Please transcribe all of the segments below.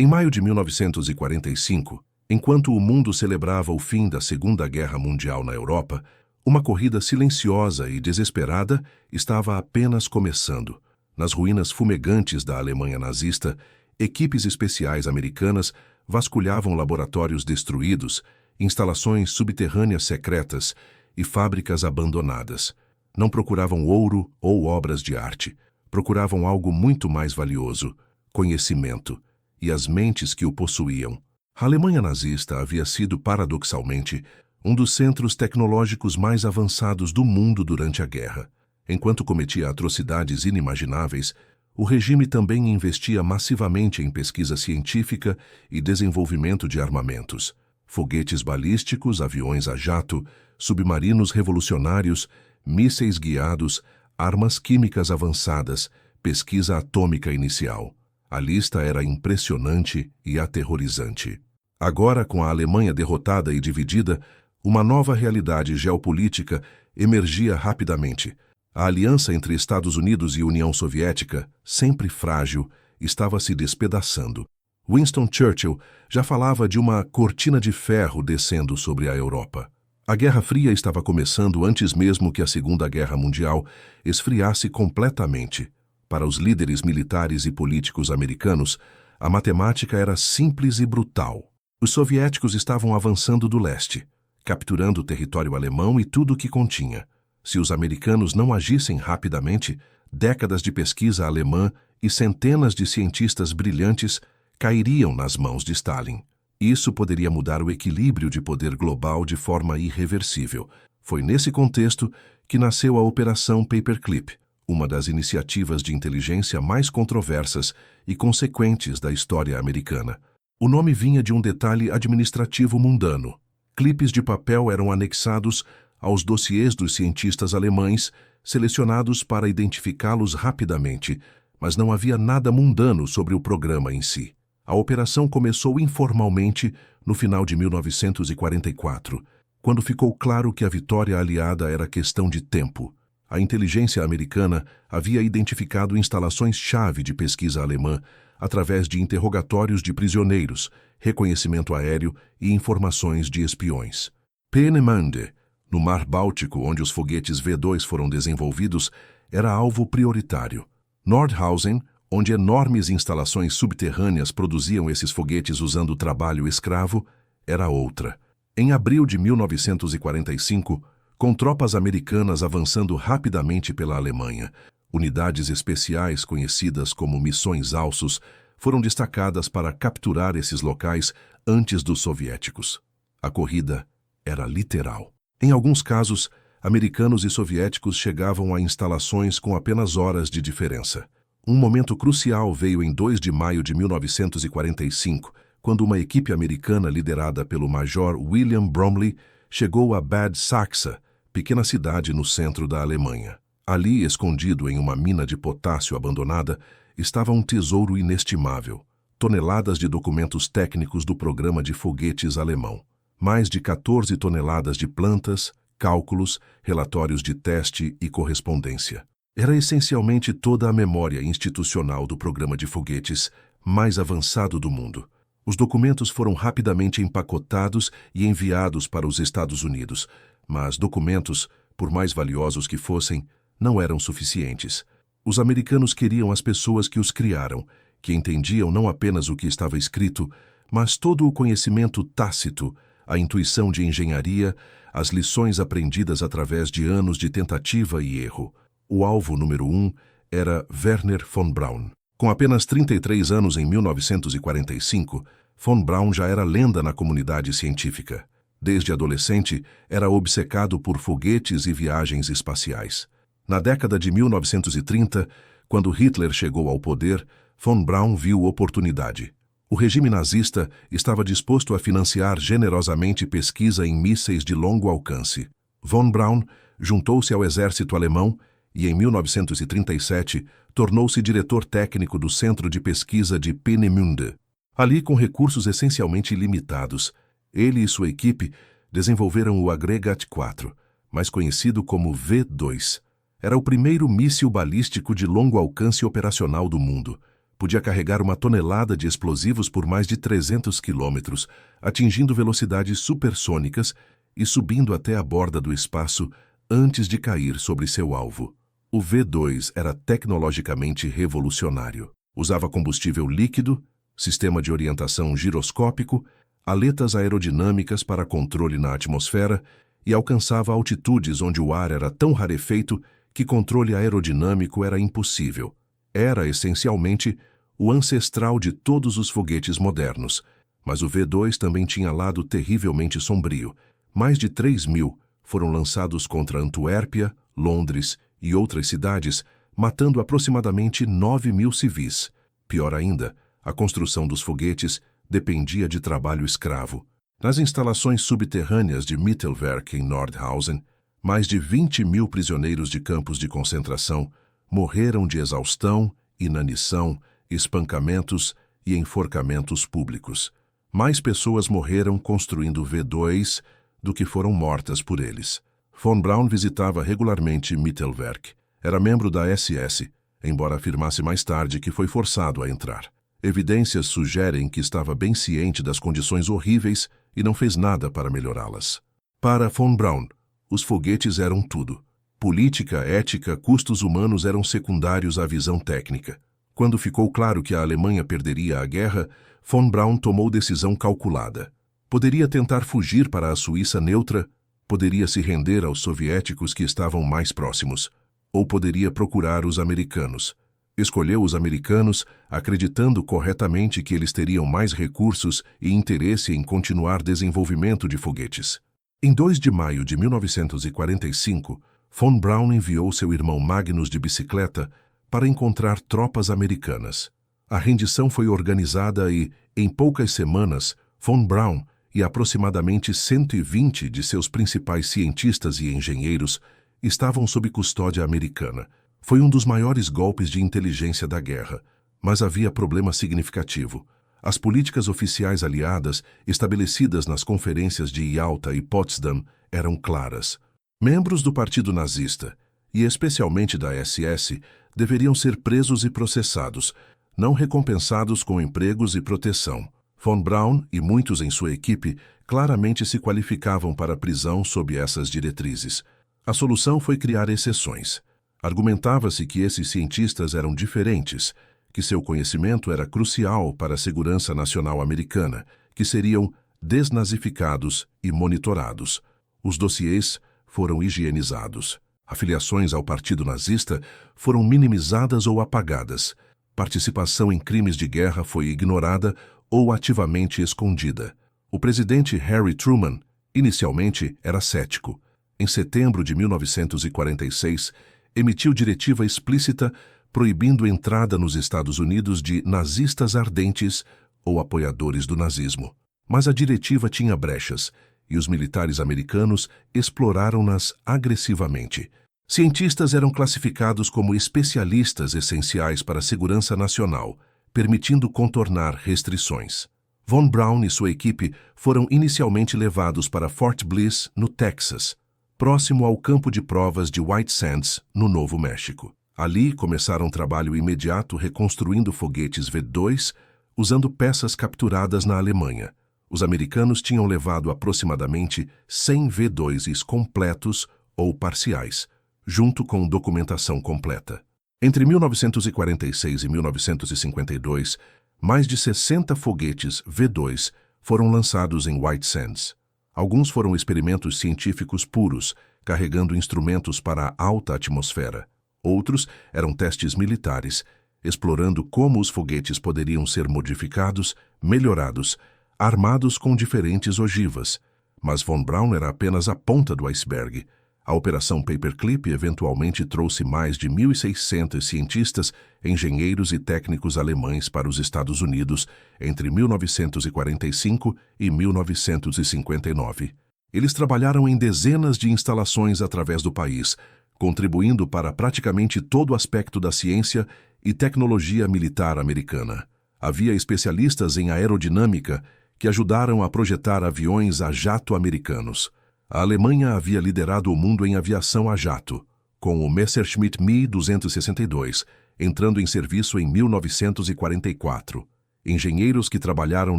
Em maio de 1945, enquanto o mundo celebrava o fim da Segunda Guerra Mundial na Europa, uma corrida silenciosa e desesperada estava apenas começando. Nas ruínas fumegantes da Alemanha nazista, equipes especiais americanas vasculhavam laboratórios destruídos, instalações subterrâneas secretas e fábricas abandonadas. Não procuravam ouro ou obras de arte. Procuravam algo muito mais valioso: conhecimento e as mentes que o possuíam. A Alemanha nazista havia sido, paradoxalmente, um dos centros tecnológicos mais avançados do mundo durante a guerra. Enquanto cometia atrocidades inimagináveis, o regime também investia massivamente em pesquisa científica e desenvolvimento de armamentos. Foguetes balísticos, aviões a jato, submarinos revolucionários, mísseis guiados, armas químicas avançadas, pesquisa atômica inicial. A lista era impressionante e aterrorizante. Agora, com a Alemanha derrotada e dividida, uma nova realidade geopolítica emergia rapidamente. A aliança entre Estados Unidos e União Soviética, sempre frágil, estava se despedaçando. Winston Churchill já falava de uma cortina de ferro descendo sobre a Europa. A Guerra Fria estava começando antes mesmo que a Segunda Guerra Mundial esfriasse completamente. Para os líderes militares e políticos americanos, a matemática era simples e brutal. Os soviéticos estavam avançando do leste, capturando o território alemão e tudo o que continha. Se os americanos não agissem rapidamente, décadas de pesquisa alemã e centenas de cientistas brilhantes cairiam nas mãos de Stalin. Isso poderia mudar o equilíbrio de poder global de forma irreversível. Foi nesse contexto que nasceu a Operação Paperclip, uma das iniciativas de inteligência mais controversas e consequentes da história americana. O nome vinha de um detalhe administrativo mundano. Clipes de papel eram anexados aos dossiês dos cientistas alemães, selecionados para identificá-los rapidamente, mas não havia nada mundano sobre o programa em si. A operação começou informalmente no final de 1944, quando ficou claro que a vitória aliada era questão de tempo. A inteligência americana havia identificado instalações-chave de pesquisa alemã através de interrogatórios de prisioneiros, reconhecimento aéreo e informações de espiões. Peenemünde, no Mar Báltico, onde os foguetes V-2 foram desenvolvidos, era alvo prioritário. Nordhausen, onde enormes instalações subterrâneas produziam esses foguetes usando trabalho escravo, era outra. Em abril de 1945, com tropas americanas avançando rapidamente pela Alemanha, unidades especiais conhecidas como Missões Alsos foram destacadas para capturar esses locais antes dos soviéticos. A corrida era literal. Em alguns casos, americanos e soviéticos chegavam a instalações com apenas horas de diferença. Um momento crucial veio em 2 de maio de 1945, quando uma equipe americana liderada pelo Major William Bromley chegou a Bad Sachsa, pequena cidade no centro da Alemanha. Ali, escondido em uma mina de potássio abandonada, estava um tesouro inestimável: toneladas de documentos técnicos do programa de foguetes alemão. Mais de 14 toneladas de plantas, cálculos, relatórios de teste e correspondência. Era essencialmente toda a memória institucional do programa de foguetes mais avançado do mundo. Os documentos foram rapidamente empacotados e enviados para os Estados Unidos, mas documentos, por mais valiosos que fossem, não eram suficientes. Os americanos queriam as pessoas que os criaram, que entendiam não apenas o que estava escrito, mas todo o conhecimento tácito, a intuição de engenharia, as lições aprendidas através de anos de tentativa e erro. O alvo número 1 era Wernher von Braun. Com apenas 33 anos em 1945, von Braun já era lenda na comunidade científica. Desde adolescente, era obcecado por foguetes e viagens espaciais. Na década de 1930, quando Hitler chegou ao poder, von Braun viu oportunidade. O regime nazista estava disposto a financiar generosamente pesquisa em mísseis de longo alcance. Von Braun juntou-se ao exército alemão e, em 1937, tornou-se diretor técnico do Centro de Pesquisa de Peenemünde. Ali, com recursos essencialmente limitados, ele e sua equipe desenvolveram o Aggregat 4, mais conhecido como V-2. Era o primeiro míssil balístico de longo alcance operacional do mundo, Podia carregar uma tonelada de explosivos por mais de 300 quilômetros, atingindo velocidades supersônicas e subindo até a borda do espaço antes de cair sobre seu alvo. O V-2 era tecnologicamente revolucionário. Usava combustível líquido, sistema de orientação giroscópico, aletas aerodinâmicas para controle na atmosfera e alcançava altitudes onde o ar era tão rarefeito que controle aerodinâmico era impossível. Era, essencialmente, o ancestral de todos os foguetes modernos, mas o V-2 também tinha lado terrivelmente sombrio. Mais de 3.000 foram lançados contra Antuérpia, Londres e outras cidades, matando aproximadamente 9.000 civis. Pior ainda, a construção dos foguetes dependia de trabalho escravo. Nas instalações subterrâneas de Mittelwerk, em Nordhausen, mais de 20.000 prisioneiros de campos de concentração morreram de exaustão, inanição, espancamentos e enforcamentos públicos. Mais pessoas morreram construindo V-2 do que foram mortas por eles. Von Braun visitava regularmente Mittelwerk. Era membro da SS, embora afirmasse mais tarde que foi forçado a entrar. Evidências sugerem que estava bem ciente das condições horríveis e não fez nada para melhorá-las. Para Von Braun, os foguetes eram tudo. Política, ética, custos humanos eram secundários à visão técnica. Quando ficou claro que a Alemanha perderia a guerra, Von Braun tomou decisão calculada. Poderia tentar fugir para a Suíça neutra, poderia se render aos soviéticos que estavam mais próximos, ou poderia procurar os americanos. Escolheu os americanos, acreditando corretamente que eles teriam mais recursos e interesse em continuar desenvolvimento de foguetes. Em 2 de maio de 1945, Von Braun enviou seu irmão Magnus de bicicleta para encontrar tropas americanas. A rendição foi organizada e, em poucas semanas, Von Braun e aproximadamente 120 de seus principais cientistas e engenheiros estavam sob custódia americana. Foi um dos maiores golpes de inteligência da guerra, mas havia problema significativo. As políticas oficiais aliadas, estabelecidas nas conferências de Yalta e Potsdam, eram claras. Membros do Partido Nazista, e especialmente da SS, deveriam ser presos e processados, não recompensados com empregos e proteção. Von Braun e muitos em sua equipe claramente se qualificavam para a prisão sob essas diretrizes. A solução foi criar exceções. Argumentava-se que esses cientistas eram diferentes, que seu conhecimento era crucial para a segurança nacional americana, que seriam desnazificados e monitorados. Os dossiês foram higienizados. Afiliações ao Partido Nazista foram minimizadas ou apagadas. Participação em crimes de guerra foi ignorada ou ativamente escondida. O presidente Harry Truman, inicialmente, era cético. Em setembro de 1946, emitiu diretiva explícita proibindo entrada nos Estados Unidos de nazistas ardentes ou apoiadores do nazismo. Mas a diretiva tinha brechas, e os militares americanos exploraram-nas agressivamente. Cientistas eram classificados como especialistas essenciais para a segurança nacional, permitindo contornar restrições. Von Braun e sua equipe foram inicialmente levados para Fort Bliss, no Texas, próximo ao campo de provas de White Sands, no Novo México. Ali começaram um trabalho imediato reconstruindo foguetes V-2, usando peças capturadas na Alemanha. Os americanos tinham levado aproximadamente 100 V-2s completos ou parciais, junto com documentação completa. Entre 1946 e 1952, mais de 60 foguetes V-2 foram lançados em White Sands. Alguns foram experimentos científicos puros, carregando instrumentos para a alta atmosfera. Outros eram testes militares, explorando como os foguetes poderiam ser modificados, melhorados, armados com diferentes ogivas. Mas Von Braun era apenas a ponta do iceberg. A Operação Paperclip eventualmente trouxe mais de 1.600 cientistas, engenheiros e técnicos alemães para os Estados Unidos entre 1945 e 1959. Eles trabalharam em dezenas de instalações através do país, contribuindo para praticamente todo aspecto da ciência e tecnologia militar americana. Havia especialistas em aerodinâmica que ajudaram a projetar aviões a jato americanos. A Alemanha havia liderado o mundo em aviação a jato, com o Messerschmitt Me 262, entrando em serviço em 1944. Engenheiros que trabalharam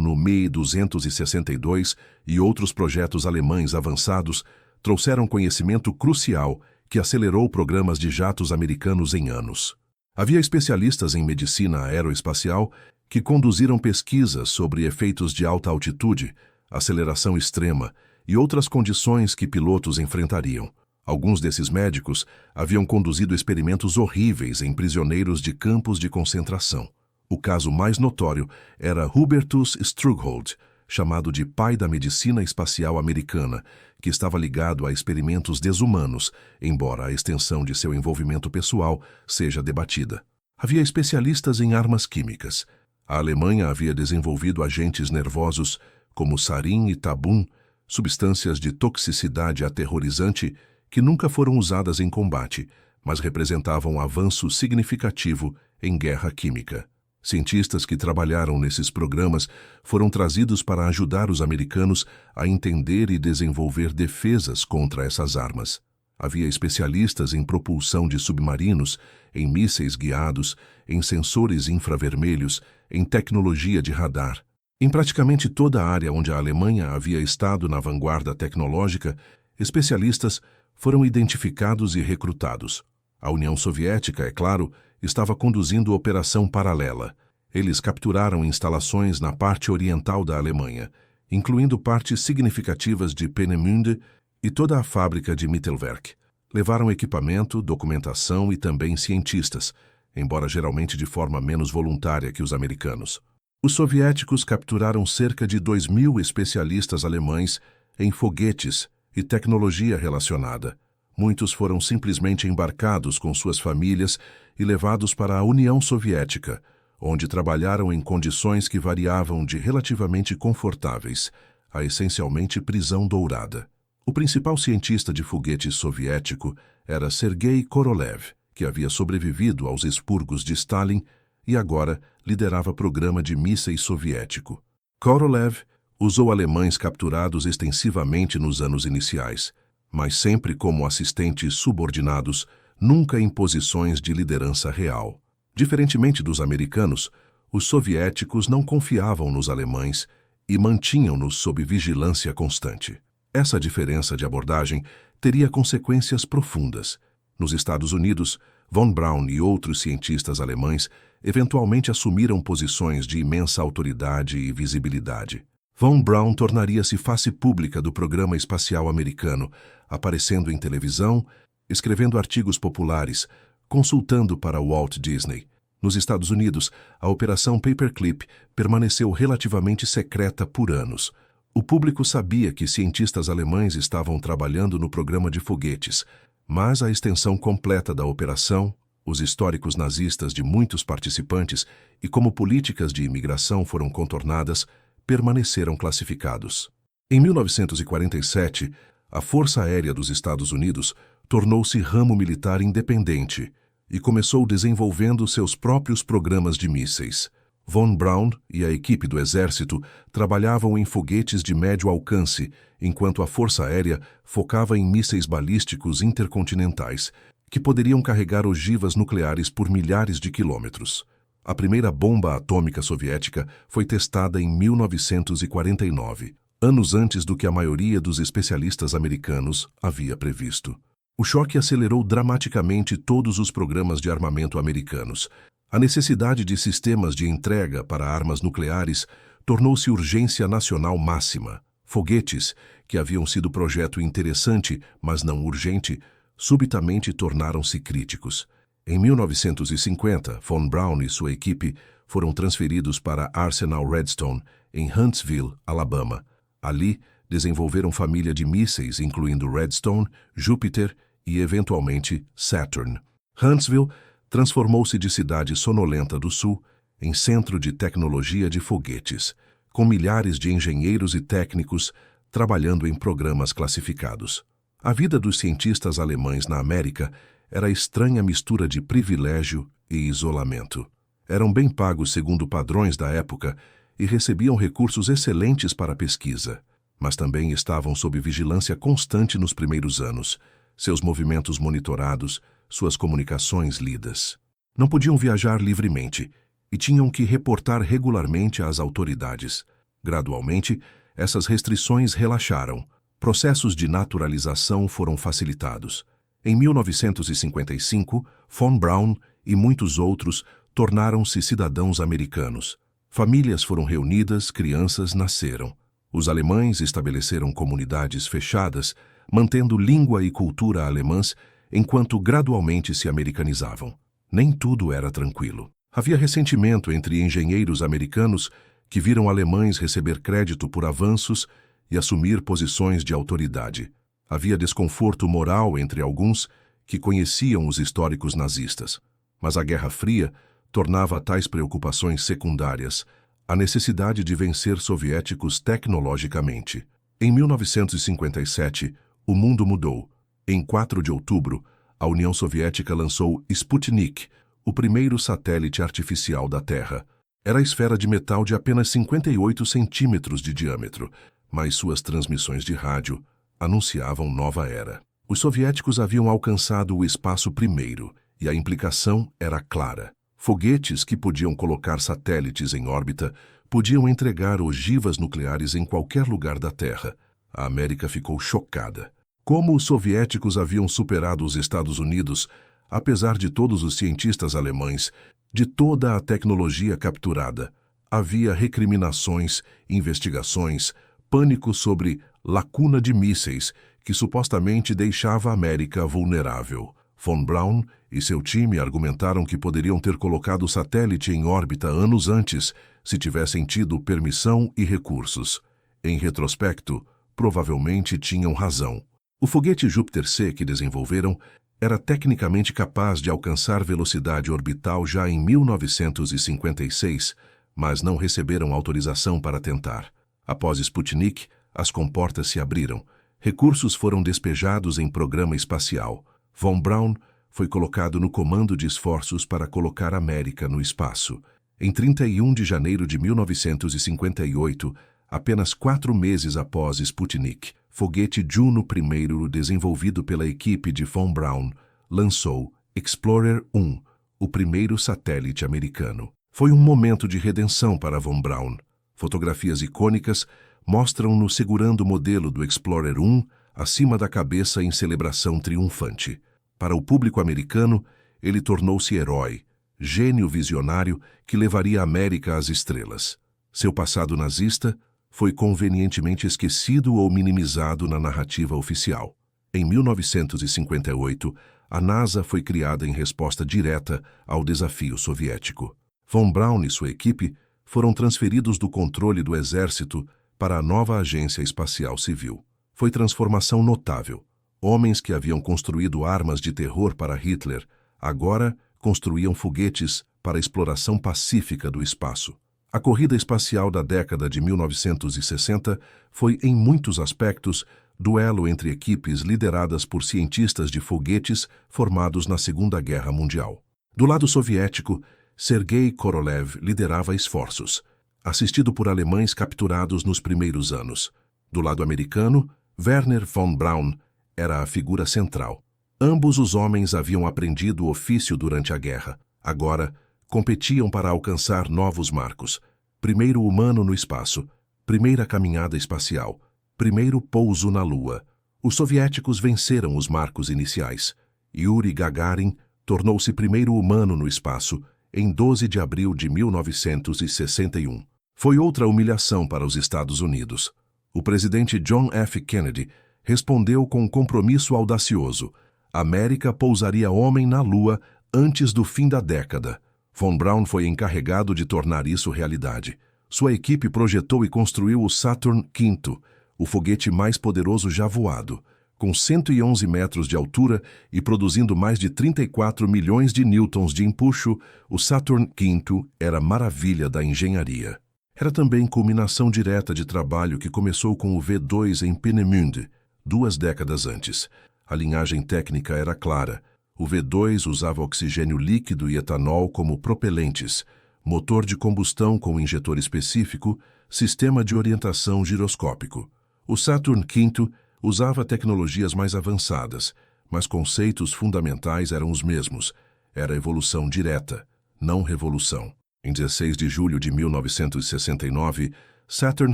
no Me-262 e outros projetos alemães avançados trouxeram conhecimento crucial que acelerou programas de jatos americanos em anos. Havia especialistas em medicina aeroespacial que conduziram pesquisas sobre efeitos de alta altitude, aceleração extrema e outras condições que pilotos enfrentariam. Alguns desses médicos haviam conduzido experimentos horríveis em prisioneiros de campos de concentração. O caso mais notório era Hubertus Strughold, chamado de pai da medicina espacial americana, que estava ligado a experimentos desumanos, embora a extensão de seu envolvimento pessoal seja debatida. Havia especialistas em armas químicas. A Alemanha havia desenvolvido agentes nervosos como sarin e tabum, substâncias de toxicidade aterrorizante que nunca foram usadas em combate, mas representavam um avanço significativo em guerra química. Cientistas que trabalharam nesses programas foram trazidos para ajudar os americanos a entender e desenvolver defesas contra essas armas. Havia especialistas em propulsão de submarinos, em mísseis guiados, em sensores infravermelhos, em tecnologia de radar. Em praticamente toda a área onde a Alemanha havia estado na vanguarda tecnológica, especialistas foram identificados e recrutados. A União Soviética, é claro, estava conduzindo operação paralela. Eles capturaram instalações na parte oriental da Alemanha, incluindo partes significativas de Peenemünde e toda a fábrica de Mittelwerk. Levaram equipamento, documentação e também cientistas, embora geralmente de forma menos voluntária que os americanos. Os soviéticos capturaram cerca de 2.000 especialistas alemães em foguetes e tecnologia relacionada. Muitos foram simplesmente embarcados com suas famílias e levados para a União Soviética, onde trabalharam em condições que variavam de relativamente confortáveis a essencialmente prisão dourada. O principal cientista de foguetes soviético era Sergei Korolev, que havia sobrevivido aos expurgos de Stalin e agora liderava programa de mísseis soviético. Korolev usou alemães capturados extensivamente nos anos iniciais, mas sempre como assistentes subordinados, nunca em posições de liderança real. Diferentemente dos americanos, os soviéticos não confiavam nos alemães e mantinham-nos sob vigilância constante. Essa diferença de abordagem teria consequências profundas. Nos Estados Unidos, von Braun e outros cientistas alemães eventualmente assumiram posições de imensa autoridade e visibilidade. Von Braun tornaria-se face pública do programa espacial americano, aparecendo em televisão, escrevendo artigos populares, consultando para Walt Disney. Nos Estados Unidos, a Operação Paperclip permaneceu relativamente secreta por anos. O público sabia que cientistas alemães estavam trabalhando no programa de foguetes, mas a extensão completa da operação, os históricos nazistas de muitos participantes e como políticas de imigração foram contornadas, permaneceram classificados. Em 1947, a Força Aérea dos Estados Unidos tornou-se ramo militar independente e começou desenvolvendo seus próprios programas de mísseis. Von Braun e a equipe do Exército trabalhavam em foguetes de médio alcance, enquanto a Força Aérea focava em mísseis balísticos intercontinentais, que poderiam carregar ogivas nucleares por milhares de quilômetros. A primeira bomba atômica soviética foi testada em 1949, anos antes do que a maioria dos especialistas americanos havia previsto. O choque acelerou dramaticamente todos os programas de armamento americanos. A necessidade de sistemas de entrega para armas nucleares tornou-se urgência nacional máxima. Foguetes, que haviam sido projeto interessante, mas não urgente, subitamente tornaram-se críticos. Em 1950, von Braun e sua equipe foram transferidos para Arsenal Redstone, em Huntsville, Alabama. Ali, desenvolveram família de mísseis, incluindo Redstone, Júpiter e, eventualmente, Saturn. Huntsville transformou-se de cidade sonolenta do sul em centro de tecnologia de foguetes, com milhares de engenheiros e técnicos trabalhando em programas classificados. A vida dos cientistas alemães na América era estranha mistura de privilégio e isolamento. Eram bem pagos segundo padrões da época e recebiam recursos excelentes para a pesquisa, mas também estavam sob vigilância constante nos primeiros anos, seus movimentos monitorados, suas comunicações lidas. Não podiam viajar livremente e tinham que reportar regularmente às autoridades. Gradualmente, essas restrições relaxaram. Processos de naturalização foram facilitados. Em 1955, von Braun e muitos outros tornaram-se cidadãos americanos. Famílias foram reunidas, crianças nasceram. Os alemães estabeleceram comunidades fechadas, mantendo língua e cultura alemãs, enquanto gradualmente se americanizavam. Nem tudo era tranquilo. Havia ressentimento entre engenheiros americanos que viram alemães receber crédito por avanços e assumir posições de autoridade. Havia desconforto moral entre alguns que conheciam os históricos nazistas. Mas a Guerra Fria tornava tais preocupações secundárias, a necessidade de vencer soviéticos tecnologicamente. Em 1957, o mundo mudou. Em 4 de outubro, a União Soviética lançou Sputnik, o primeiro satélite artificial da Terra. Era a esfera de metal de apenas 58 centímetros de diâmetro, mas suas transmissões de rádio anunciavam nova era. Os soviéticos haviam alcançado o espaço primeiro, e a implicação era clara. Foguetes que podiam colocar satélites em órbita podiam entregar ogivas nucleares em qualquer lugar da Terra. A América ficou chocada. Como os soviéticos haviam superado os Estados Unidos, apesar de todos os cientistas alemães, de toda a tecnologia capturada, havia recriminações, investigações, pânico sobre lacuna de mísseis que supostamente deixava a América vulnerável. Von Braun e seu time argumentaram que poderiam ter colocado o satélite em órbita anos antes, se tivessem tido permissão e recursos. Em retrospecto, provavelmente tinham razão. O foguete Júpiter C que desenvolveram era tecnicamente capaz de alcançar velocidade orbital já em 1956, mas não receberam autorização para tentar. Após Sputnik, as comportas se abriram. Recursos foram despejados em programa espacial. Von Braun foi colocado no comando de esforços para colocar a América no espaço. Em 31 de janeiro de 1958, apenas 4 meses após Sputnik, foguete Juno I, desenvolvido pela equipe de Von Braun, lançou Explorer 1, o primeiro satélite americano. Foi um momento de redenção para Von Braun. Fotografias icônicas mostram-no segurando o modelo do Explorer 1 acima da cabeça em celebração triunfante. Para o público americano, ele tornou-se herói, gênio visionário que levaria a América às estrelas. Seu passado nazista foi convenientemente esquecido ou minimizado na narrativa oficial. Em 1958, a NASA foi criada em resposta direta ao desafio soviético. Von Braun e sua equipe foram transferidos do controle do exército para a nova Agência Espacial Civil. Foi transformação notável. Homens que haviam construído armas de terror para Hitler, agora construíam foguetes para a exploração pacífica do espaço. A corrida espacial da década de 1960 foi, em muitos aspectos, duelo entre equipes lideradas por cientistas de foguetes formados na Segunda Guerra Mundial. Do lado soviético, Sergei Korolev liderava esforços, assistido por alemães capturados nos primeiros anos. Do lado americano, Wernher von Braun era a figura central. Ambos os homens haviam aprendido o ofício durante a guerra. Agora, competiam para alcançar novos marcos. Primeiro humano no espaço, primeira caminhada espacial, primeiro pouso na Lua. Os soviéticos venceram os marcos iniciais. Yuri Gagarin tornou-se primeiro humano no espaço em 12 de abril de 1961. Foi outra humilhação para os Estados Unidos. O presidente John F. Kennedy respondeu com um compromisso audacioso. A América pousaria homem na Lua antes do fim da década. Von Braun foi encarregado de tornar isso realidade. Sua equipe projetou e construiu o Saturn V, o foguete mais poderoso já voado. Com 111 metros de altura e produzindo mais de 34 milhões de newtons de empuxo, o Saturn V era maravilha da engenharia. Era também culminação direta de trabalho que começou com o V2 em Peenemünde, 2 décadas antes. A linhagem técnica era clara. O V2 usava oxigênio líquido e etanol como propelentes, motor de combustão com injetor específico, sistema de orientação giroscópico. O Saturn V usava tecnologias mais avançadas, mas conceitos fundamentais eram os mesmos. Era evolução direta, não revolução. Em 16 de julho de 1969, Saturn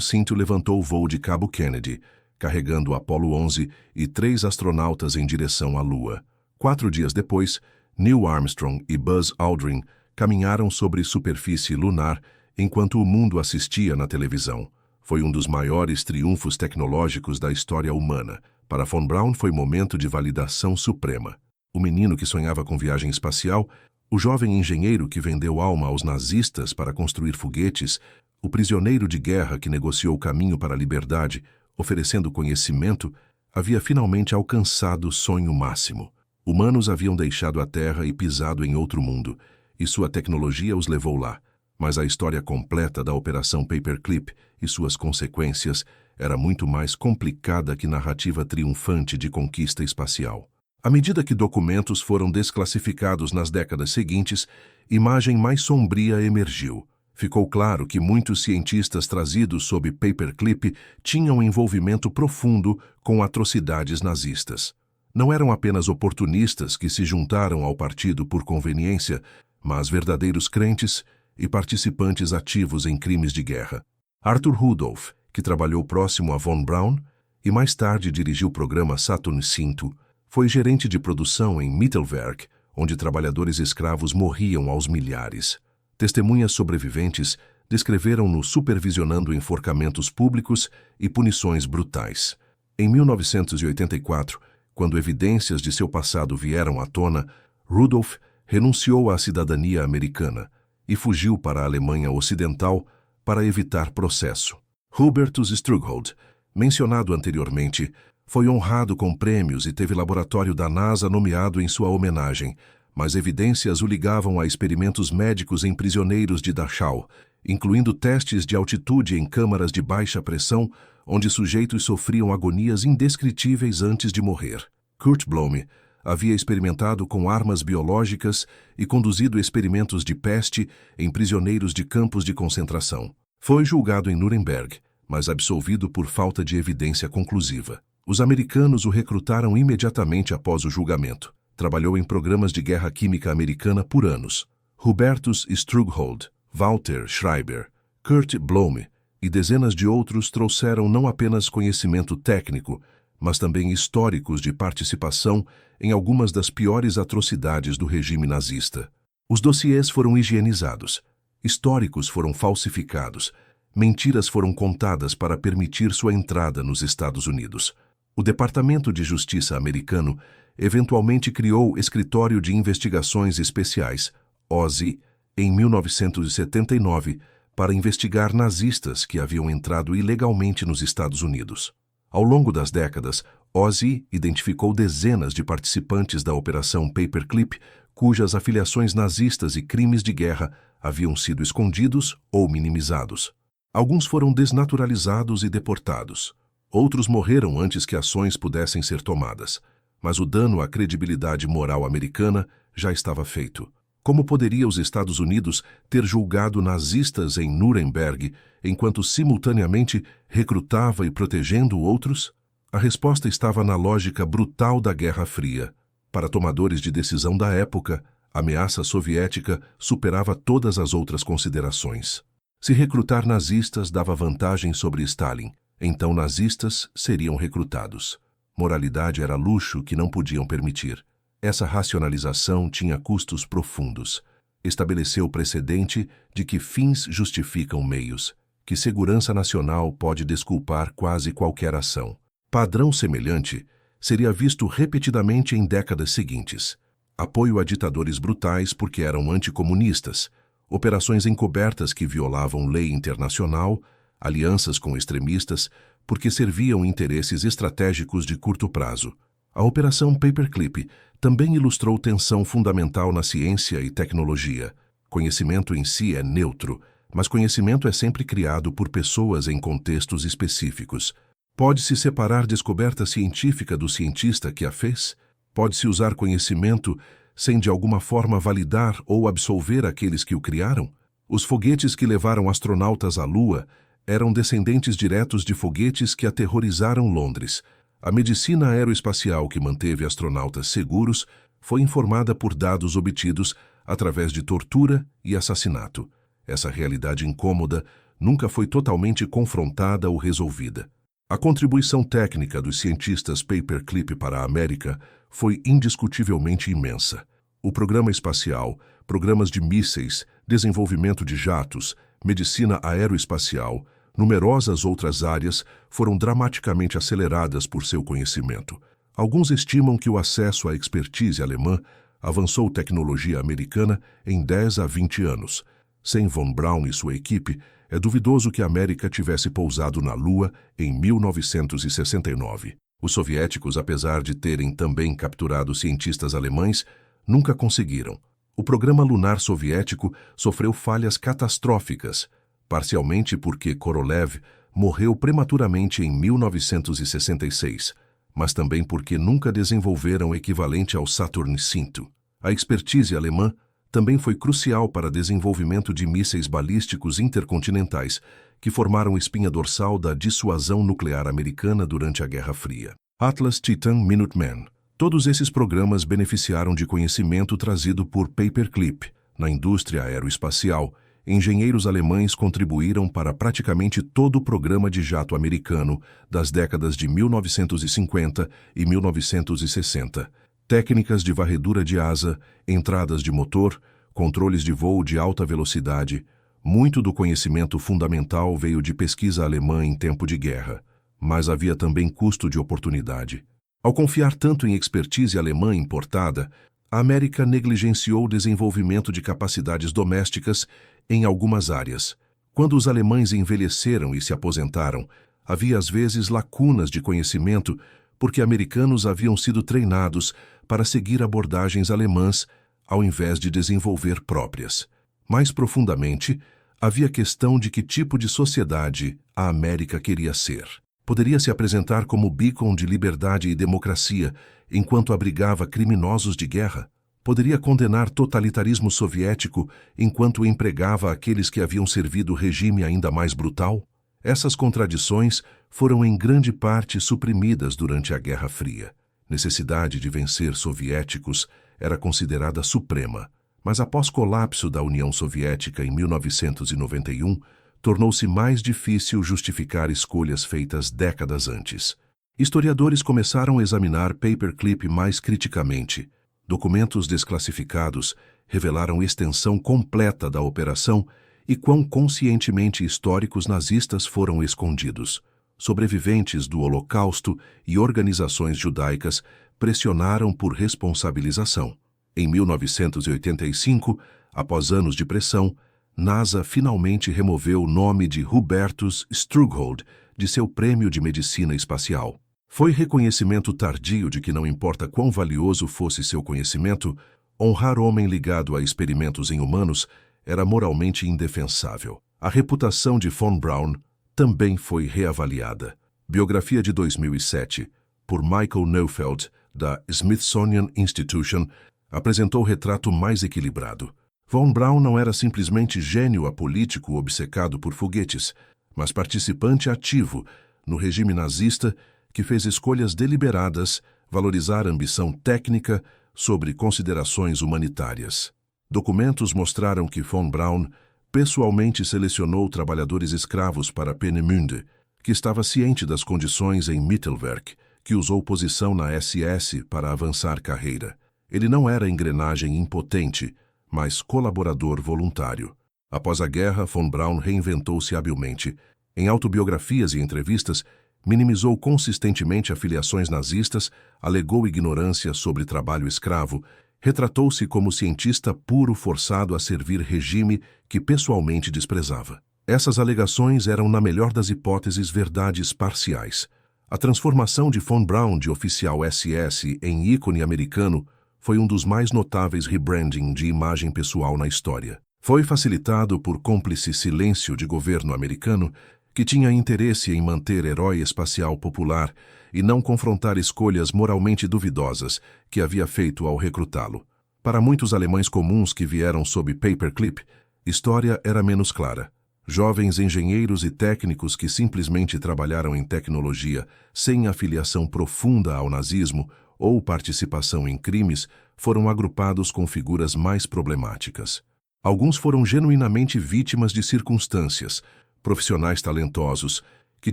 V levantou o voo de Cabo Kennedy, carregando o Apollo 11 e 3 astronautas em direção à Lua. 4 dias depois, Neil Armstrong e Buzz Aldrin caminharam sobre superfície lunar enquanto o mundo assistia na televisão. Foi um dos maiores triunfos tecnológicos da história humana. Para von Braun foi momento de validação suprema. O menino que sonhava com viagem espacial, o jovem engenheiro que vendeu alma aos nazistas para construir foguetes, o prisioneiro de guerra que negociou o caminho para a liberdade, oferecendo conhecimento, havia finalmente alcançado o sonho máximo. Humanos haviam deixado a Terra e pisado em outro mundo, e sua tecnologia os levou lá. Mas a história completa da Operação Paperclip e suas consequências era muito mais complicada que narrativa triunfante de conquista espacial. À medida que documentos foram desclassificados nas décadas seguintes, imagem mais sombria emergiu. Ficou claro que muitos cientistas trazidos sob Paperclip tinham envolvimento profundo com atrocidades nazistas. Não eram apenas oportunistas que se juntaram ao partido por conveniência, mas verdadeiros crentes e participantes ativos em crimes de guerra. Arthur Rudolph, que trabalhou próximo a von Braun e mais tarde dirigiu o programa Saturn V, foi gerente de produção em Mittelwerk, onde trabalhadores escravos morriam aos milhares. Testemunhas sobreviventes descreveram-no supervisionando enforcamentos públicos e punições brutais. Em 1984, quando evidências de seu passado vieram à tona, Rudolph renunciou à cidadania americana e fugiu para a Alemanha Ocidental para evitar processo. Hubertus Strughold, mencionado anteriormente, foi honrado com prêmios e teve laboratório da NASA nomeado em sua homenagem, mas evidências o ligavam a experimentos médicos em prisioneiros de Dachau, incluindo testes de altitude em câmaras de baixa pressão, onde sujeitos sofriam agonias indescritíveis antes de morrer. Kurt Blohm havia experimentado com armas biológicas e conduzido experimentos de peste em prisioneiros de campos de concentração. Foi julgado em Nuremberg, mas absolvido por falta de evidência conclusiva. Os americanos o recrutaram imediatamente após o julgamento. Trabalhou em programas de guerra química americana por anos. Hubertus Strughold, Walter Schreiber, Kurt Blohm e dezenas de outros trouxeram não apenas conhecimento técnico, mas também históricos de participação em algumas das piores atrocidades do regime nazista. Os dossiês foram higienizados, históricos foram falsificados, mentiras foram contadas para permitir sua entrada nos Estados Unidos. O Departamento de Justiça americano eventualmente criou o Escritório de Investigações Especiais, OSI, em 1979, para investigar nazistas que haviam entrado ilegalmente nos Estados Unidos. Ao longo das décadas, OSI identificou dezenas de participantes da Operação Paperclip cujas afiliações nazistas e crimes de guerra haviam sido escondidos ou minimizados. Alguns foram desnaturalizados e deportados. Outros morreram antes que ações pudessem ser tomadas. Mas o dano à credibilidade moral americana já estava feito. Como poderia os Estados Unidos ter julgado nazistas em Nuremberg enquanto simultaneamente recrutava e protegendo outros? A resposta estava na lógica brutal da Guerra Fria. Para tomadores de decisão da época, a ameaça soviética superava todas as outras considerações. Se recrutar nazistas dava vantagem sobre Stalin, então nazistas seriam recrutados. Moralidade era luxo que não podiam permitir. Essa racionalização tinha custos profundos. Estabeleceu o precedente de que fins justificam meios, que segurança nacional pode desculpar quase qualquer ação. Padrão semelhante seria visto repetidamente em décadas seguintes. Apoio a ditadores brutais porque eram anticomunistas, operações encobertas que violavam lei internacional, alianças com extremistas porque serviam interesses estratégicos de curto prazo. A Operação Paperclip também ilustrou tensão fundamental na ciência e tecnologia. Conhecimento em si é neutro, mas conhecimento é sempre criado por pessoas em contextos específicos. Pode-se separar descoberta científica do cientista que a fez? Pode-se usar conhecimento sem de alguma forma validar ou absolver aqueles que o criaram? Os foguetes que levaram astronautas à Lua eram descendentes diretos de foguetes que aterrorizaram Londres. A medicina aeroespacial que manteve astronautas seguros foi informada por dados obtidos através de tortura e assassinato. Essa realidade incômoda nunca foi totalmente confrontada ou resolvida. A contribuição técnica dos cientistas Paperclip para a América foi indiscutivelmente imensa. O programa espacial, programas de mísseis, desenvolvimento de jatos, medicina aeroespacial, numerosas outras áreas foram dramaticamente aceleradas por seu conhecimento. Alguns estimam que o acesso à expertise alemã avançou tecnologia americana em 10 a 20 anos. Sem von Braun e sua equipe, é duvidoso que a América tivesse pousado na Lua em 1969. Os soviéticos, apesar de terem também capturado cientistas alemães, nunca conseguiram. O programa lunar soviético sofreu falhas catastróficas, parcialmente porque Korolev morreu prematuramente em 1966, mas também porque nunca desenvolveram o equivalente ao Saturn V. A expertise alemã também foi crucial para o desenvolvimento de mísseis balísticos intercontinentais, que formaram espinha dorsal da dissuasão nuclear americana durante a Guerra Fria. Atlas, Titan, Minuteman. Todos esses programas beneficiaram de conhecimento trazido por Paperclip. Na indústria aeroespacial, engenheiros alemães contribuíram para praticamente todo o programa de jato americano das décadas de 1950 e 1960. Técnicas de varredura de asa, entradas de motor, controles de voo de alta velocidade. Muito do conhecimento fundamental veio de pesquisa alemã em tempo de guerra, mas havia também custo de oportunidade. Ao confiar tanto em expertise alemã importada, a América negligenciou o desenvolvimento de capacidades domésticas em algumas áreas. Quando os alemães envelheceram e se aposentaram, havia às vezes lacunas de conhecimento porque americanos haviam sido treinados para seguir abordagens alemãs ao invés de desenvolver próprias. Mais profundamente, havia questão de que tipo de sociedade a América queria ser. Poderia se apresentar como beacon de liberdade e democracia enquanto abrigava criminosos de guerra? Poderia condenar totalitarismo soviético enquanto empregava aqueles que haviam servido o regime ainda mais brutal? Essas contradições foram em grande parte suprimidas durante a Guerra Fria. Necessidade de vencer soviéticos era considerada suprema, mas após colapso da União Soviética em 1991, tornou-se mais difícil justificar escolhas feitas décadas antes. Historiadores começaram a examinar Paperclip mais criticamente. Documentos desclassificados revelaram extensão completa da operação e quão conscientemente históricos nazistas foram escondidos. Sobreviventes do Holocausto e organizações judaicas pressionaram por responsabilização. Em 1985, após anos de pressão, NASA finalmente removeu o nome de Hubertus Strughold de seu prêmio de medicina espacial. Foi reconhecimento tardio de que não importa quão valioso fosse seu conhecimento, honrar homem ligado a experimentos em humanos era moralmente indefensável. A reputação de von Braun também foi reavaliada. Biografia de 2007, por Michael Neufeld, da Smithsonian Institution, apresentou o retrato mais equilibrado. Von Braun não era simplesmente gênio apolítico obcecado por foguetes, mas participante ativo no regime nazista que fez escolhas deliberadas, valorizar a ambição técnica sobre considerações humanitárias. Documentos mostraram que von Braun pessoalmente selecionou trabalhadores escravos para Peenemünde, que estava ciente das condições em Mittelwerk, que usou posição na SS para avançar carreira. Ele não era engrenagem impotente, mas colaborador voluntário. Após a guerra, von Braun reinventou-se habilmente. Em autobiografias e entrevistas, minimizou consistentemente afiliações nazistas, alegou ignorância sobre trabalho escravo, retratou-se como cientista puro forçado a servir regime que pessoalmente desprezava. Essas alegações eram, na melhor das hipóteses, verdades parciais. A transformação de von Braun de oficial SS em ícone americano foi um dos mais notáveis rebranding de imagem pessoal na história. Foi facilitado por cúmplice silêncio de governo americano que tinha interesse em manter herói espacial popular e não confrontar escolhas moralmente duvidosas que havia feito ao recrutá-lo. Para muitos alemães comuns que vieram sob Paperclip, história era menos clara. Jovens engenheiros e técnicos que simplesmente trabalharam em tecnologia sem afiliação profunda ao nazismo ou participação em crimes foram agrupados com figuras mais problemáticas. Alguns foram genuinamente vítimas de circunstâncias, profissionais talentosos, que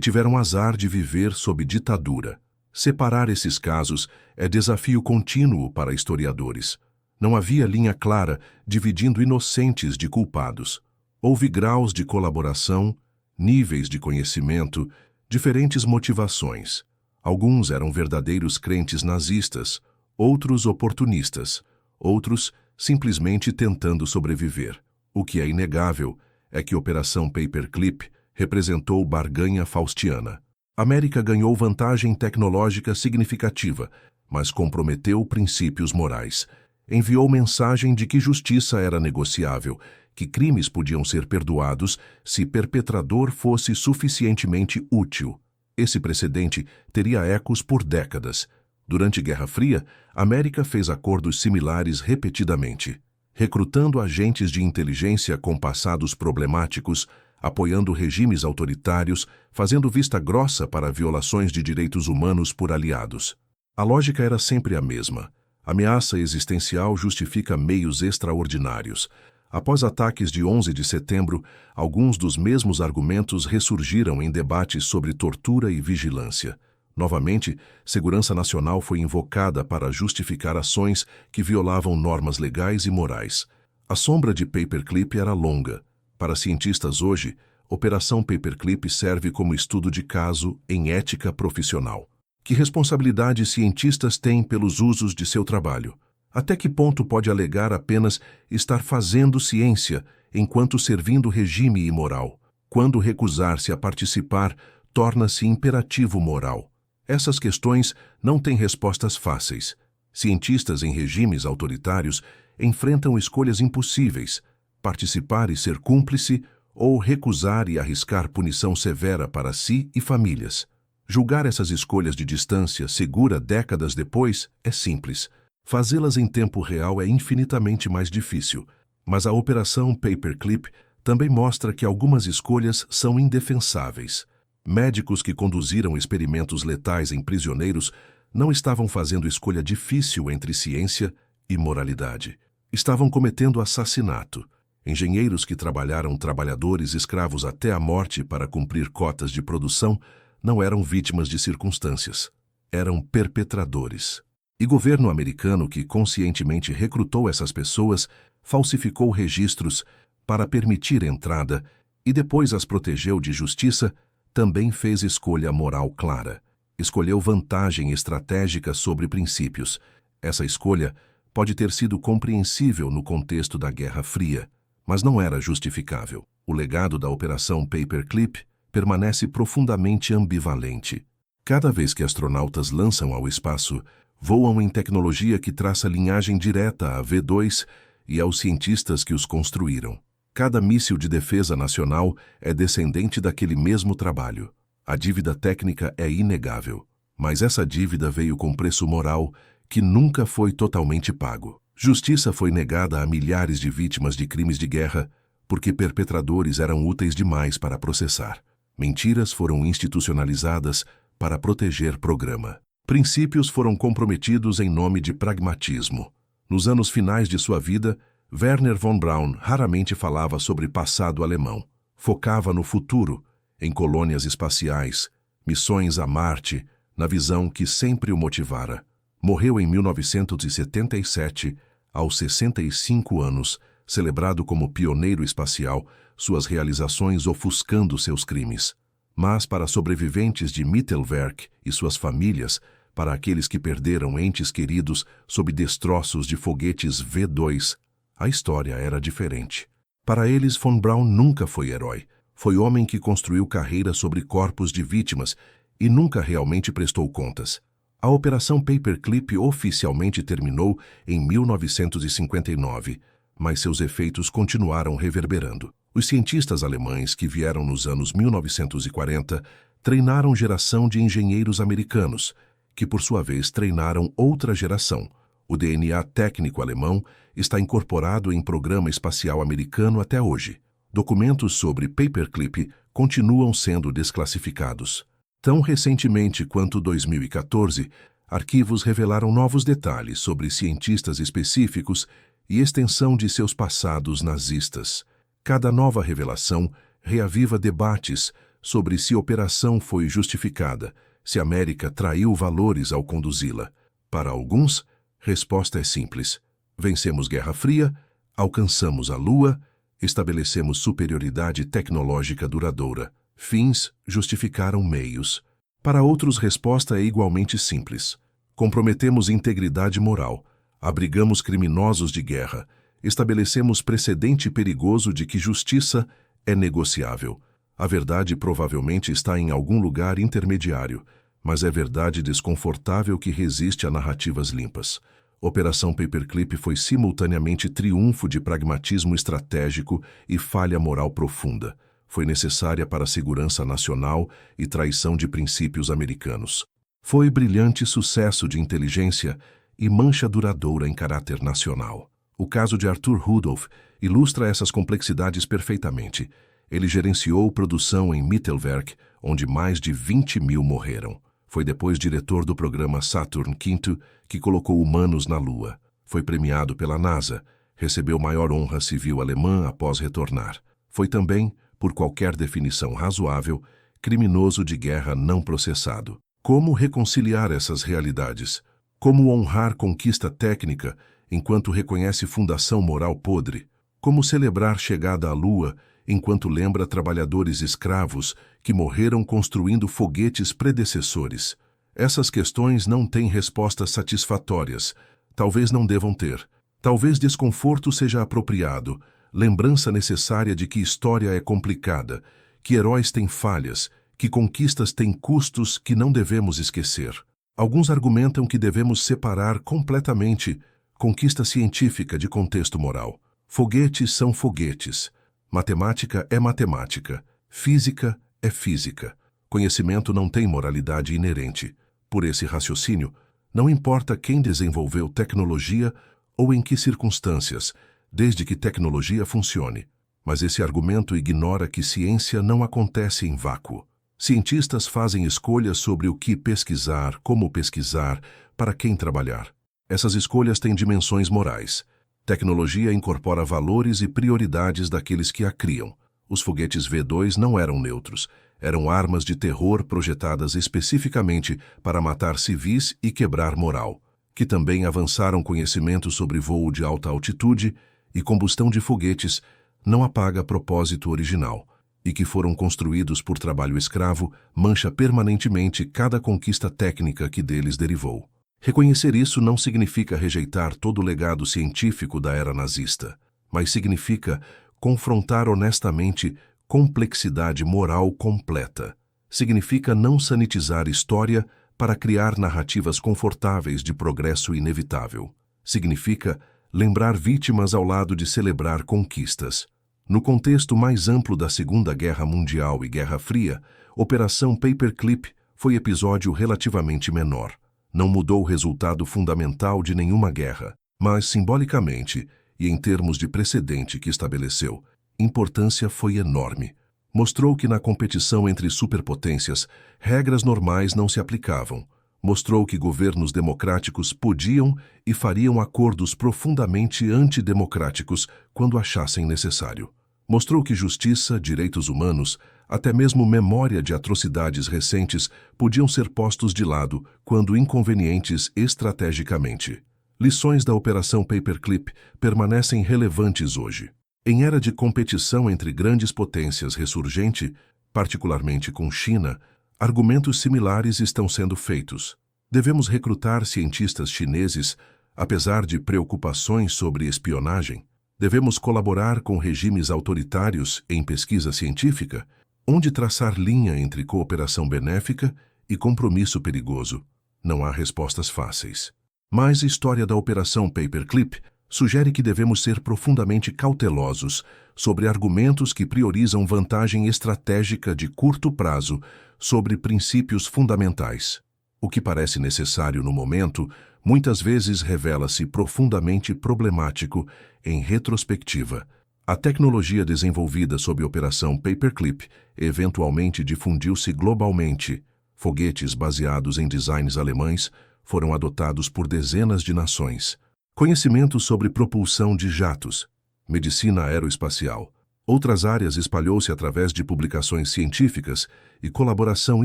tiveram azar de viver sob ditadura. Separar esses casos é desafio contínuo para historiadores. Não havia linha clara dividindo inocentes de culpados. Houve graus de colaboração, níveis de conhecimento, diferentes motivações. Alguns eram verdadeiros crentes nazistas, outros oportunistas, outros simplesmente tentando sobreviver. O que é inegável é que a Operação Paperclip representou barganha faustiana. A América ganhou vantagem tecnológica significativa, mas comprometeu princípios morais. Enviou mensagem de que justiça era negociável, que crimes podiam ser perdoados se perpetrador fosse suficientemente útil. Esse precedente teria ecos por décadas. Durante a Guerra Fria, a América fez acordos similares repetidamente, recrutando agentes de inteligência com passados problemáticos, apoiando regimes autoritários, fazendo vista grossa para violações de direitos humanos por aliados. A lógica era sempre a mesma. Ameaça existencial justifica meios extraordinários. Após ataques de 11 de setembro, alguns dos mesmos argumentos ressurgiram em debates sobre tortura e vigilância. Novamente, segurança nacional foi invocada para justificar ações que violavam normas legais e morais. A sombra de Paperclip era longa. Para cientistas hoje, Operação Paperclip serve como estudo de caso em ética profissional. Que responsabilidade cientistas têm pelos usos de seu trabalho? Até que ponto pode alegar apenas estar fazendo ciência enquanto servindo regime imoral? Quando recusar-se a participar, torna-se imperativo moral. Essas questões não têm respostas fáceis. Cientistas em regimes autoritários enfrentam escolhas impossíveis: participar e ser cúmplice, ou recusar e arriscar punição severa para si e famílias. Julgar essas escolhas de distância segura décadas depois é simples. Fazê-las em tempo real é infinitamente mais difícil. Mas a Operação Paperclip também mostra que algumas escolhas são indefensáveis. Médicos que conduziram experimentos letais em prisioneiros não estavam fazendo escolha difícil entre ciência e moralidade. Estavam cometendo assassinato. Engenheiros que trabalharam trabalhadores escravos até a morte para cumprir cotas de produção não eram vítimas de circunstâncias. Eram perpetradores. E governo americano que conscientemente recrutou essas pessoas falsificou registros para permitir entrada e depois as protegeu de justiça, também fez escolha moral clara. Escolheu vantagem estratégica sobre princípios. Essa escolha pode ter sido compreensível no contexto da Guerra Fria, mas não era justificável. O legado da Operação Paperclip permanece profundamente ambivalente. Cada vez que astronautas lançam ao espaço, voam em tecnologia que traça linhagem direta a V2 e aos cientistas que os construíram. Cada míssil de defesa nacional é descendente daquele mesmo trabalho. A dívida técnica é inegável, mas essa dívida veio com preço moral que nunca foi totalmente pago. Justiça foi negada a milhares de vítimas de crimes de guerra porque perpetradores eram úteis demais para processar. Mentiras foram institucionalizadas para proteger programa. Princípios foram comprometidos em nome de pragmatismo. Nos anos finais de sua vida, Wernher von Braun raramente falava sobre passado alemão. Focava no futuro, em colônias espaciais, missões a Marte, na visão que sempre o motivara. Morreu em 1977, aos 65 anos, celebrado como pioneiro espacial, suas realizações ofuscando seus crimes. Mas para sobreviventes de Mittelwerk e suas famílias, para aqueles que perderam entes queridos sob destroços de foguetes V2, a história era diferente. Para eles, von Braun nunca foi herói. Foi homem que construiu carreira sobre corpos de vítimas e nunca realmente prestou contas. A Operação Paperclip oficialmente terminou em 1959, mas seus efeitos continuaram reverberando. Os cientistas alemães que vieram nos anos 1940 treinaram geração de engenheiros americanos, que por sua vez treinaram outra geração. O DNA técnico alemão está incorporado em programa espacial americano até hoje. Documentos sobre Paperclip continuam sendo desclassificados. Tão recentemente quanto 2014, Arquivos revelaram novos detalhes sobre cientistas específicos e extensão de seus passados nazistas. Cada nova revelação reaviva debates sobre se a operação foi justificada, se a América traiu valores ao conduzi-la. Para alguns, resposta é simples. Vencemos Guerra Fria, alcançamos a Lua, estabelecemos superioridade tecnológica duradoura. Fins justificaram meios. Para outros, resposta é igualmente simples. Comprometemos integridade moral, abrigamos criminosos de guerra, estabelecemos precedente perigoso de que justiça é negociável. A verdade provavelmente está em algum lugar intermediário, mas é verdade desconfortável que resiste a narrativas limpas. Operação Paperclip foi simultaneamente triunfo de pragmatismo estratégico e falha moral profunda. Foi necessária para a segurança nacional e traição de princípios americanos. Foi brilhante sucesso de inteligência e mancha duradoura em caráter nacional. O caso de Arthur Rudolph ilustra essas complexidades perfeitamente. Ele gerenciou produção em Mittelwerk, onde mais de 20 mil morreram. Foi depois diretor do programa Saturn V que colocou humanos na Lua. Foi premiado pela NASA, recebeu maior honra civil alemã após retornar. Foi também, por qualquer definição razoável, criminoso de guerra não processado. Como reconciliar essas realidades? Como honrar conquista técnica enquanto reconhece fundação moral podre? Como celebrar chegada à Lua enquanto lembra trabalhadores escravos que morreram construindo foguetes predecessores? Essas questões não têm respostas satisfatórias. Talvez não devam ter. Talvez desconforto seja apropriado, lembrança necessária de que história é complicada, que heróis têm falhas, que conquistas têm custos que não devemos esquecer. Alguns argumentam que devemos separar completamente conquista científica de contexto moral. Foguetes são foguetes. Matemática é matemática. Física é física. Conhecimento não tem moralidade inerente. Por esse raciocínio, não importa quem desenvolveu tecnologia ou em que circunstâncias, desde que tecnologia funcione. Mas esse argumento ignora que ciência não acontece em vácuo. Cientistas fazem escolhas sobre o que pesquisar, como pesquisar, para quem trabalhar. Essas escolhas têm dimensões morais. Tecnologia incorpora valores e prioridades daqueles que a criam. Os foguetes V2 não eram neutros. Eram armas de terror projetadas especificamente para matar civis e quebrar moral, que também avançaram conhecimento sobre voo de alta altitude e combustão de foguetes não apaga propósito original, e que foram construídos por trabalho escravo mancha permanentemente cada conquista técnica que deles derivou. Reconhecer isso não significa rejeitar todo o legado científico da era nazista, mas significa confrontar honestamente complexidade moral completa. Significa não sanitizar história para criar narrativas confortáveis de progresso inevitável. Significa lembrar vítimas ao lado de celebrar conquistas. No contexto mais amplo da Segunda Guerra Mundial e Guerra Fria, Operação Paperclip foi episódio relativamente menor. Não mudou o resultado fundamental de nenhuma guerra, mas simbolicamente, e em termos de precedente que estabeleceu, importância foi enorme. Mostrou que na competição entre superpotências, regras normais não se aplicavam. Mostrou que governos democráticos podiam e fariam acordos profundamente antidemocráticos quando achassem necessário. Mostrou que justiça, direitos humanos, até mesmo memória de atrocidades recentes podiam ser postos de lado quando inconvenientes estrategicamente. Lições da Operação Paperclip permanecem relevantes hoje. Em era de competição entre grandes potências ressurgente, particularmente com China, argumentos similares estão sendo feitos. Devemos recrutar cientistas chineses, apesar de preocupações sobre espionagem? Devemos colaborar com regimes autoritários em pesquisa científica? Onde traçar linha entre cooperação benéfica e compromisso perigoso? Não há respostas fáceis. Mas a história da Operação Paperclip sugere que devemos ser profundamente cautelosos sobre argumentos que priorizam vantagem estratégica de curto prazo sobre princípios fundamentais. O que parece necessário no momento, muitas vezes revela-se profundamente problemático em retrospectiva. A tecnologia desenvolvida sob a Operação Paperclip eventualmente difundiu-se globalmente. Foguetes baseados em designs alemães foram adotados por dezenas de nações. Conhecimento sobre propulsão de jatos, medicina aeroespacial. Outras áreas espalhou-se através de publicações científicas e colaboração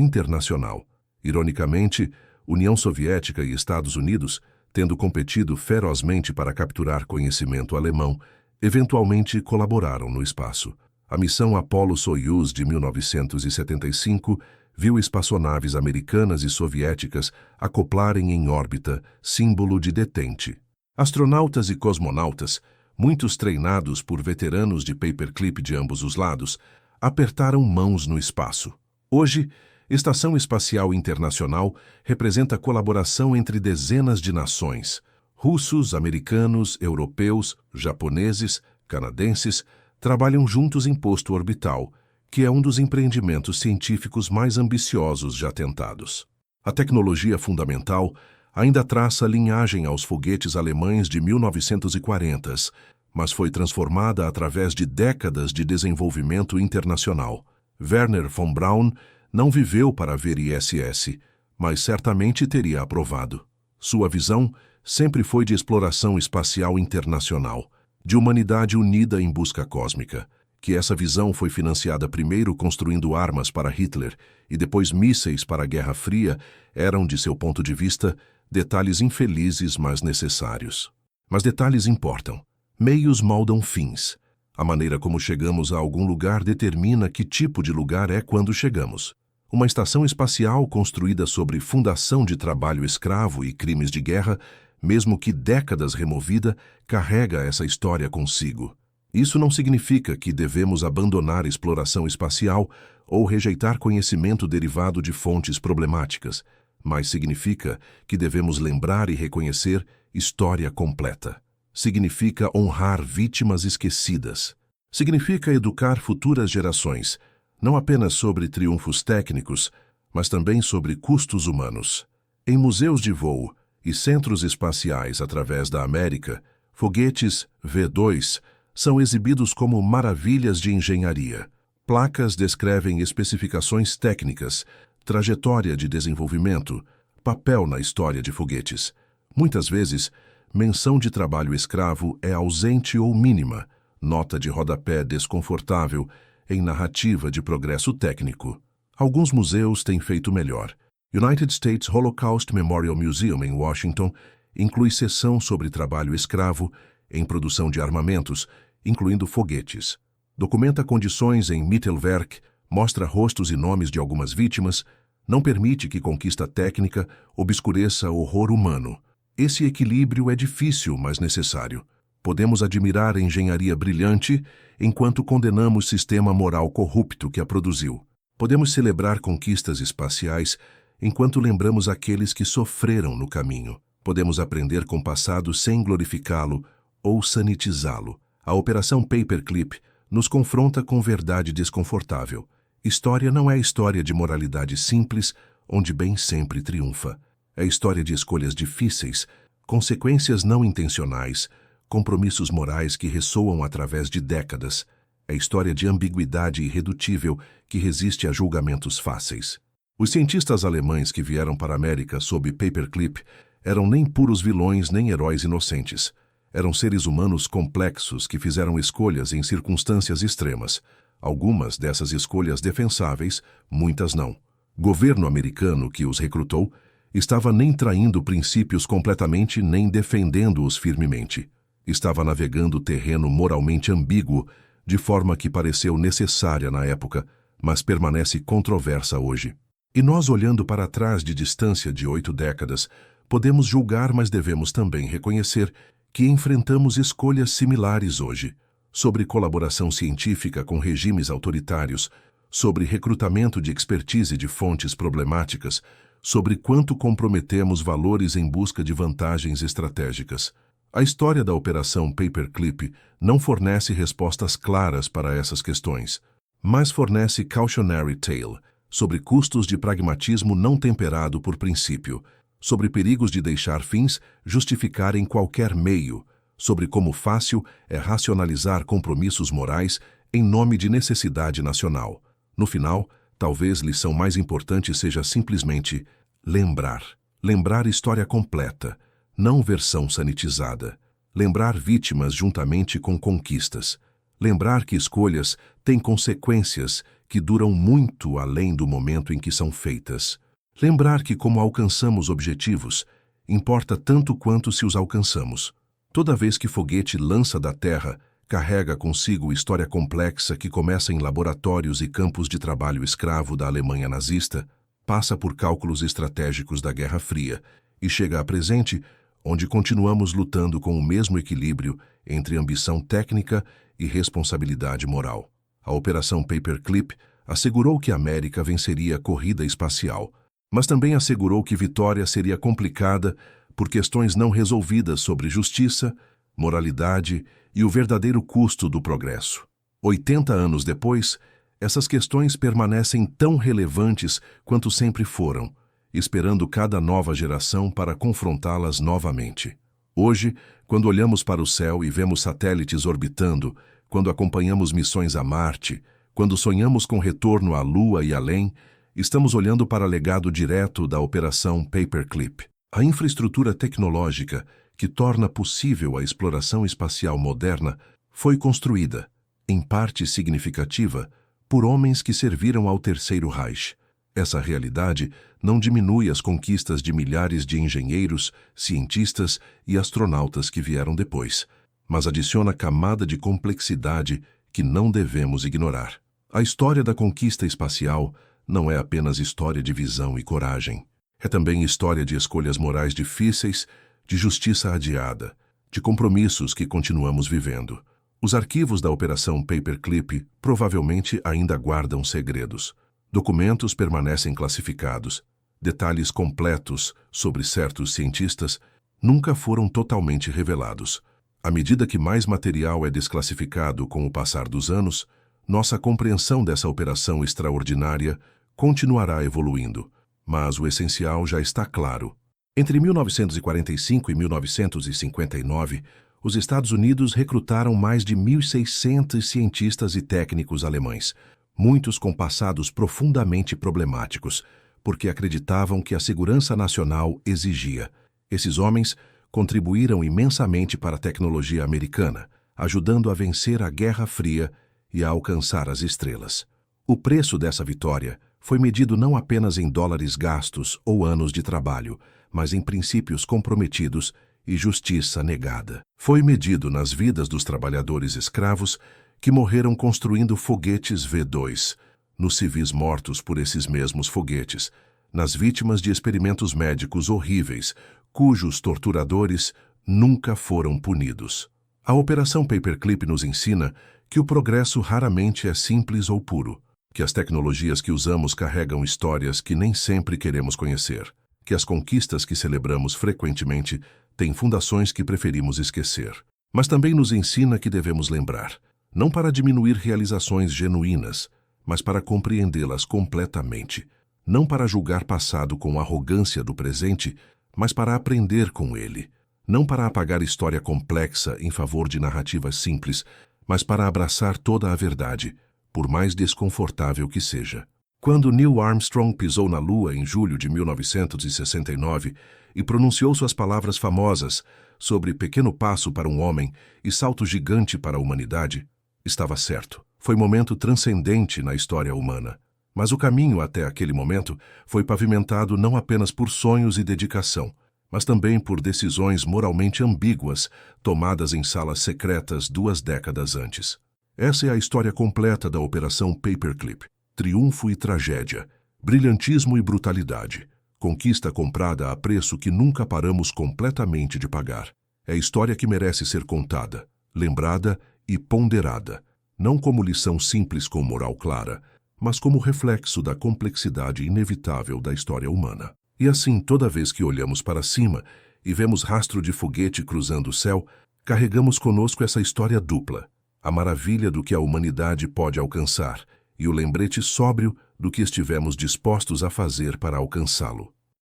internacional. Ironicamente, União Soviética e Estados Unidos, tendo competido ferozmente para capturar conhecimento alemão, eventualmente colaboraram no espaço. A missão Apollo-Soyuz de 1975 viu espaçonaves americanas e soviéticas acoplarem em órbita, símbolo de detente. Astronautas e cosmonautas, muitos treinados por veteranos de paperclip de ambos os lados, apertaram mãos no espaço. Hoje, Estação Espacial Internacional representa colaboração entre dezenas de nações. Russos, americanos, europeus, japoneses, canadenses trabalham juntos em posto orbital, que é um dos empreendimentos científicos mais ambiciosos já tentados. A tecnologia fundamental ainda traça linhagem aos foguetes alemães de 1940s, mas foi transformada através de décadas de desenvolvimento internacional. Wernher von Braun não viveu para ver ISS, mas certamente teria aprovado. Sua visão sempre foi de exploração espacial internacional, de humanidade unida em busca cósmica. Que essa visão foi financiada primeiro construindo armas para Hitler e depois mísseis para a Guerra Fria eram, de seu ponto de vista, detalhes infelizes, mas necessários. Mas detalhes importam. Meios moldam fins. A maneira como chegamos a algum lugar determina que tipo de lugar é quando chegamos. Uma estação espacial construída sobre fundação de trabalho escravo e crimes de guerra, mesmo que décadas removida, carrega essa história consigo. Isso não significa que devemos abandonar exploração espacial ou rejeitar conhecimento derivado de fontes problemáticas, mas significa que devemos lembrar e reconhecer história completa. Significa honrar vítimas esquecidas. Significa educar futuras gerações, não apenas sobre triunfos técnicos, mas também sobre custos humanos. Em museus de voo e centros espaciais através da América, foguetes V2 são exibidos como maravilhas de engenharia. Placas descrevem especificações técnicas, trajetória de desenvolvimento, papel na história de foguetes. Muitas vezes, menção de trabalho escravo é ausente ou mínima, nota de rodapé desconfortável em narrativa de progresso técnico. Alguns museus têm feito melhor. United States Holocaust Memorial Museum, em Washington, inclui seção sobre trabalho escravo em produção de armamentos, incluindo foguetes. Documenta condições em Mittelwerk, mostra rostos e nomes de algumas vítimas, não permite que conquista técnica obscureça horror humano. Esse equilíbrio é difícil, mas necessário. Podemos admirar a engenharia brilhante enquanto condenamos o sistema moral corrupto que a produziu. Podemos celebrar conquistas espaciais enquanto lembramos aqueles que sofreram no caminho. Podemos aprender com o passado sem glorificá-lo ou sanitizá-lo. A Operação Paperclip nos confronta com verdade desconfortável. História não é história de moralidade simples, onde bem sempre triunfa. É história de escolhas difíceis, consequências não intencionais, compromissos morais que ressoam através de décadas. É história de ambiguidade irredutível que resiste a julgamentos fáceis. Os cientistas alemães que vieram para a América sob Paperclip eram nem puros vilões nem heróis inocentes. Eram seres humanos complexos que fizeram escolhas em circunstâncias extremas. Algumas dessas escolhas defensáveis, muitas não. Governo americano que os recrutou estava nem traindo princípios completamente nem defendendo-os firmemente. Estava navegando terreno moralmente ambíguo, de forma que pareceu necessária na época, mas permanece controversa hoje. E nós, olhando para trás de distância de 8 décadas, podemos julgar, mas devemos também reconhecer que enfrentamos escolhas similares hoje, sobre colaboração científica com regimes autoritários, sobre recrutamento de expertise de fontes problemáticas, sobre quanto comprometemos valores em busca de vantagens estratégicas. A história da Operação Paperclip não fornece respostas claras para essas questões, mas fornece cautionary tale, sobre custos de pragmatismo não temperado por princípio, sobre perigos de deixar fins justificarem qualquer meio, sobre como fácil é racionalizar compromissos morais em nome de necessidade nacional. No final, talvez lição mais importante seja simplesmente lembrar. Lembrar história completa, não versão sanitizada. Lembrar vítimas juntamente com conquistas. Lembrar que escolhas têm consequências que duram muito além do momento em que são feitas. Lembrar que, como alcançamos objetivos, importa tanto quanto se os alcançamos. Toda vez que foguete lança da Terra, carrega consigo história complexa que começa em laboratórios e campos de trabalho escravo da Alemanha nazista, passa por cálculos estratégicos da Guerra Fria e chega a presente, onde continuamos lutando com o mesmo equilíbrio entre ambição técnica e responsabilidade moral. A Operação Paperclip assegurou que a América venceria a corrida espacial, mas também assegurou que vitória seria complicada por questões não resolvidas sobre justiça, moralidade e o verdadeiro custo do progresso. 80 anos depois, essas questões permanecem tão relevantes quanto sempre foram, esperando cada nova geração para confrontá-las novamente. Hoje, quando olhamos para o céu e vemos satélites orbitando, quando acompanhamos missões a Marte, quando sonhamos com retorno à Lua e além, estamos olhando para o legado direto da Operação Paperclip. A infraestrutura tecnológica que torna possível a exploração espacial moderna foi construída, em parte significativa, por homens que serviram ao Terceiro Reich. Essa realidade não diminui as conquistas de milhares de engenheiros, cientistas e astronautas que vieram depois, mas adiciona camada de complexidade que não devemos ignorar. A história da conquista espacial não é apenas história de visão e coragem. É também história de escolhas morais difíceis, de justiça adiada, de compromissos que continuamos vivendo. Os arquivos da Operação Paperclip provavelmente ainda guardam segredos. Documentos permanecem classificados. Detalhes completos sobre certos cientistas nunca foram totalmente revelados. À medida que mais material é desclassificado com o passar dos anos, nossa compreensão dessa operação extraordinária continuará evoluindo. Mas o essencial já está claro. Entre 1945 e 1959, os Estados Unidos recrutaram mais de 1.600 cientistas e técnicos alemães, muitos com passados profundamente problemáticos, porque acreditavam que a segurança nacional exigia. Esses homens contribuíram imensamente para a tecnologia americana, ajudando a vencer a Guerra Fria e a alcançar as estrelas. O preço dessa vitória foi medido não apenas em dólares gastos ou anos de trabalho, mas em princípios comprometidos e justiça negada. Foi medido nas vidas dos trabalhadores escravos que morreram construindo foguetes V2, nos civis mortos por esses mesmos foguetes, nas vítimas de experimentos médicos horríveis, cujos torturadores nunca foram punidos. A Operação Paperclip nos ensina que o progresso raramente é simples ou puro, que as tecnologias que usamos carregam histórias que nem sempre queremos conhecer, que as conquistas que celebramos frequentemente têm fundações que preferimos esquecer. Mas também nos ensina que devemos lembrar, não para diminuir realizações genuínas, mas para compreendê-las completamente, não para julgar passado com arrogância do presente, mas para aprender com ele, não para apagar história complexa em favor de narrativas simples, mas para abraçar toda a verdade, por mais desconfortável que seja. Quando Neil Armstrong pisou na Lua em julho de 1969 e pronunciou suas palavras famosas sobre pequeno passo para um homem e salto gigante para a humanidade, estava certo. Foi momento transcendente na história humana. Mas o caminho até aquele momento foi pavimentado não apenas por sonhos e dedicação, mas também por decisões moralmente ambíguas tomadas em salas secretas 2 décadas antes. Essa é a história completa da Operação Paperclip. Triunfo e tragédia, brilhantismo e brutalidade, conquista comprada a preço que nunca paramos completamente de pagar. É história que merece ser contada, lembrada e ponderada, não como lição simples com moral clara, mas como reflexo da complexidade inevitável da história humana. E assim, toda vez que olhamos para cima e vemos rastro de foguete cruzando o céu, carregamos conosco essa história dupla, a maravilha do que a humanidade pode alcançar e o lembrete sóbrio do que estivemos dispostos a fazer para alcançá-lo.